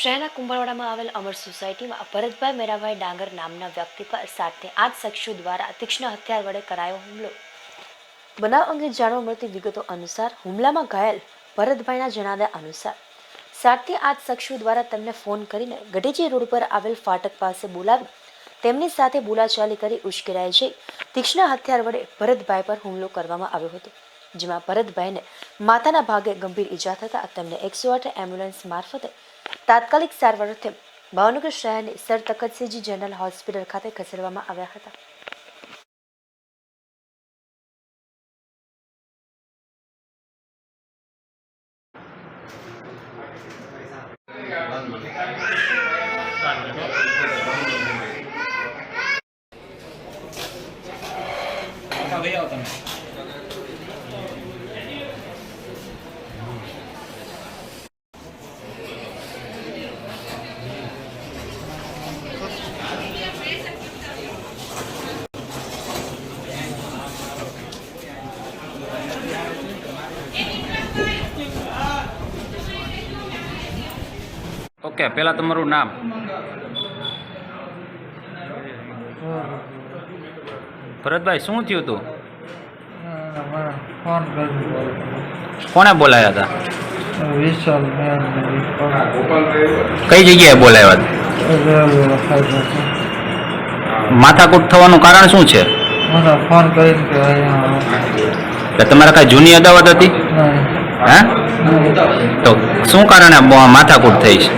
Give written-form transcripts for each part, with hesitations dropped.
શહેરના કુંભારવાડામાં આવેલ અમર સોસાયટીમાં ભરતભાઈ મેરાભાઈ ડાંગર નામના વ્યક્તિ પર 7 થી 8 શખ્સો દ્વારા તીક્ષ્ણ હથિયાર વડે કરાયો હુમલો। બનાવ અંગે જાણવા મળતી વિગતો અનુસાર હુમલામાં ઘાયલ ભરતભાઈના જણાવ્યા અનુસાર 7 થી 8 શખ્સો દ્વારા તેમને ફોન કરીને ગઢેજી રોડ પર આવેલ ફાટક પાસે બોલાવી તેમની સાથે બોલાચાલી કરી ઉશ્કેરાઈ જઈ તીક્ષ્ણ હથિયાર વડે ભરતભાઈ પર હુમલો કરવામાં આવ્યો હતો, જેમાં ભરતભાઈને માથાના ભાગે ગંભીર ઈજા થતા તેમને 108 એમ્બ્યુલન્સ મારફતે તાત્કાલિક સારવાર અર્થે ભાવનગર શહેરની સર તખતસિંહજી જનરલ હોસ્પિટલ ખાતે ખસેડવામાં આવ્યા હતા। ओके, पहला तमारू नाम? भरतभाई शू थयुं तु? कोने बोलाया था? कई जगह बोलाया था? माथाकूट थवानुं कारण शुं छे? तमारे कई जूनी अदावत हती? हाँ? तो शू कारण माथाकूट थई छे?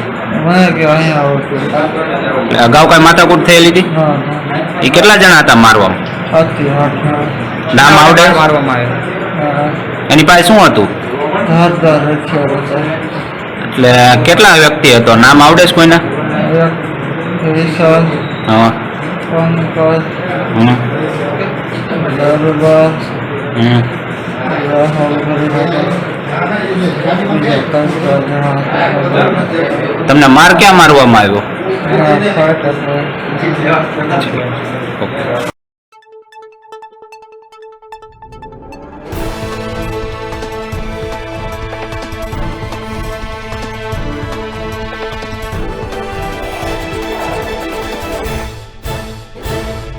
अगाऊ कई माथाकूट थयेली थी? ए केटला जणा हता मारवामां? नाम आवडे? एनी पासे शुं हतुं? એટલે કેટલા વ્યક્તિ હતો? નામ આવડે છે કોઈના? હા, તમને માર ક્યાં મારવામાં આવ્યો?